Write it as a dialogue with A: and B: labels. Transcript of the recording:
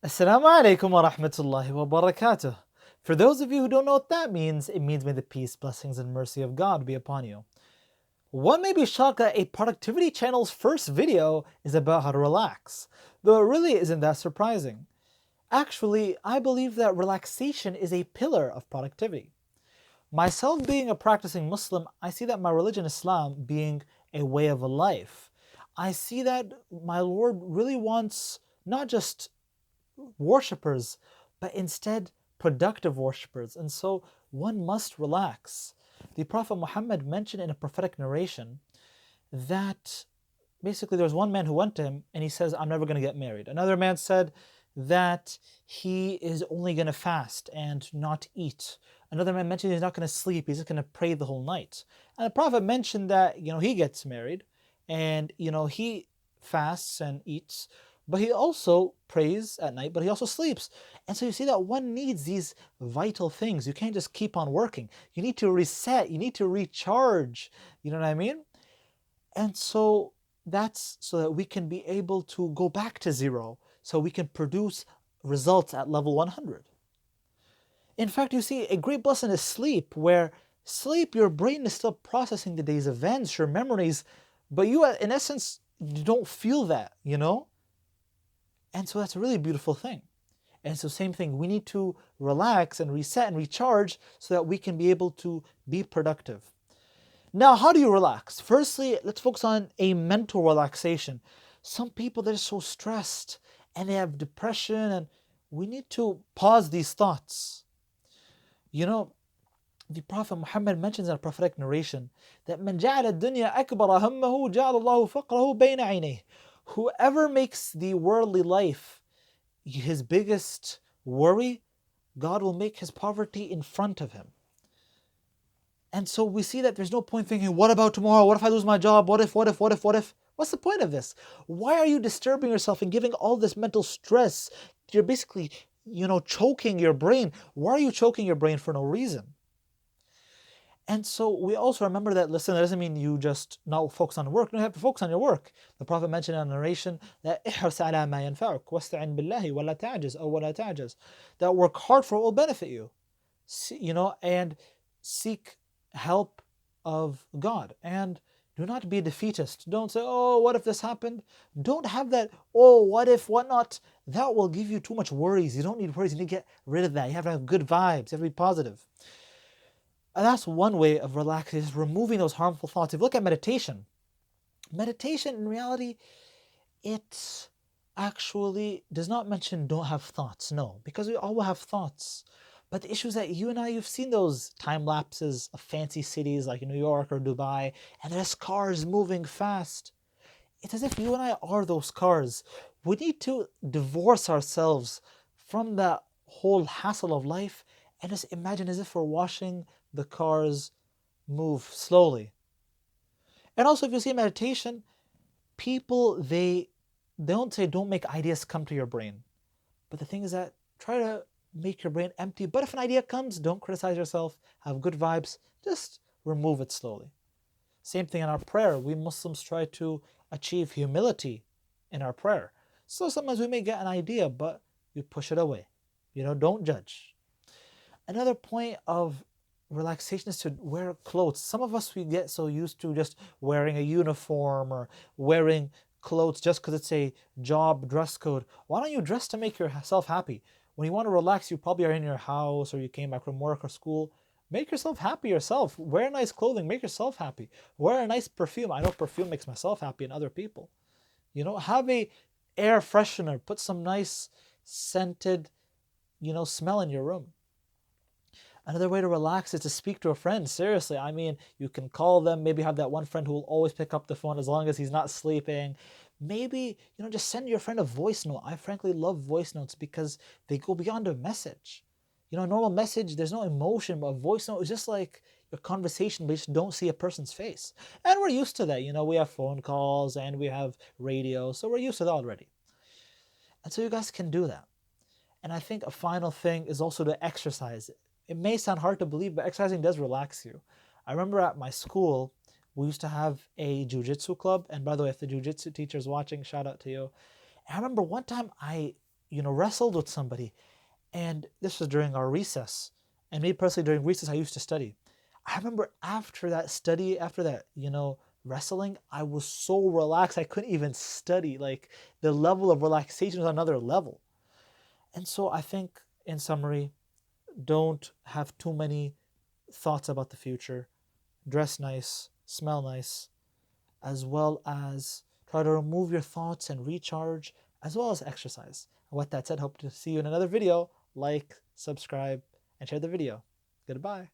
A: Assalamu alaikum wa rahmatullahi wa barakatuh. For those of you who don't know what that means, it means may the peace, blessings, and mercy of God be upon you. One may be shocked that a productivity channel's first video is about how to relax, though it really isn't that surprising. Actually, I believe that relaxation is a pillar of productivity. Myself being a practicing Muslim, I see that my religion, Islam, being a way of a life. I see that my Lord really wants not just worshippers, but instead productive worshippers. And so one must relax. The Prophet Muhammad mentioned in a prophetic narration that basically there was one man who went to him and he says, I'm never going to get married. Another man said that he is only going to fast and not eat. Another man mentioned he's not going to sleep, he's just going to pray the whole night. And the Prophet mentioned that, he gets married and, he fasts and eats, but he also prays at night, but he also sleeps. And so you see that one needs these vital things. You can't just keep on working. You need to reset, you need to recharge. You know what I mean? And so that's so that we can be able to go back to zero, so we can produce results at level 100. In fact, you see, a great blessing is sleep, where sleep, your brain is still processing the day's events, your memories, but you, in essence, you don't feel that. And so that's a really beautiful thing. And so, same thing, we need to relax and reset and recharge so that we can be able to be productive. Now, how do you relax? Firstly, let's focus on a mental relaxation. Some people, they're so stressed and they have depression, and we need to pause these thoughts. You know, the Prophet Muhammad mentions in a prophetic narration that من جعل الدنيا أكبر همه جعل الله فقره بين عينيه. Whoever makes the worldly life his biggest worry, God will make his poverty in front of him. And so we see that there's no point thinking, what about tomorrow? What if I lose my job? What if? What's the point of this? Why are you disturbing yourself and giving all this mental stress? You're basically, choking your brain. Why are you choking your brain for no reason? And so we also remember that, listen, that doesn't mean you just not focus on work. No, you have to focus on your work. The Prophet mentioned in a narration that احرص على ما ينفعك واستعن بالله ولا تعجز أو ولا تعجز. That work hard for what will benefit you. And seek help of God. And do not be defeatist. Don't say, oh, what if this happened? Don't have that, oh, what if, what not? That will give you too much worries. You don't need worries. You need to get rid of that. You have to have good vibes. You have to be positive. And that's one way of relaxing, is removing those harmful thoughts. If you look at meditation, in reality, it actually does not mention don't have thoughts. No, because we all will have thoughts. But the issue is that you and I, you've seen those time lapses of fancy cities like New York or Dubai, and there's cars moving fast. It's as if you and I are those cars. We need to divorce ourselves from the whole hassle of life and just imagine as if we're watching the cars move slowly. And also, if you see meditation, people, they don't say don't make ideas come to your brain. But the thing is that try to make your brain empty. But if an idea comes, don't criticize yourself. Have good vibes. Just remove it slowly. Same thing in our prayer. We Muslims try to achieve humility in our prayer. So sometimes we may get an idea, but you push it away. Don't judge. Another point of relaxation is to wear clothes. Some of us, we get so used to just wearing a uniform or wearing clothes just because it's a job dress code. Why don't you dress to make yourself happy? When you want to relax, you probably are in your house or you came back from work or school. Make yourself happy yourself. Wear nice clothing. Make yourself happy. Wear a nice perfume. I know perfume makes myself happy and other people. Have a air freshener. Put some nice scented, smell in your room. Another way to relax is to speak to a friend. Seriously, I mean, you can call them, maybe have that one friend who will always pick up the phone as long as he's not sleeping. Maybe, just send your friend a voice note. I frankly love voice notes because they go beyond a message. A normal message, there's no emotion, but a voice note is just like your conversation, but you just don't see a person's face. And we're used to that. We have phone calls and we have radio, so we're used to that already. And so you guys can do that. And I think a final thing is also to exercise. It may sound hard to believe, but exercising does relax you. I remember at my school, we used to have a jiu-jitsu club. And by the way, if the jiu-jitsu teacher is watching, shout out to you. And I remember one time I wrestled with somebody, and this was during our recess. And me personally, during recess, I used to study. I remember after that study, after that, wrestling, I was so relaxed I couldn't even study. Like the level of relaxation was another level. And so I think, in summary, don't have too many thoughts about the future. Dress nice, smell nice, as well as try to remove your thoughts and recharge, as well as exercise. And with that said, hope to see you in another video. Like, subscribe, and share the video. Goodbye.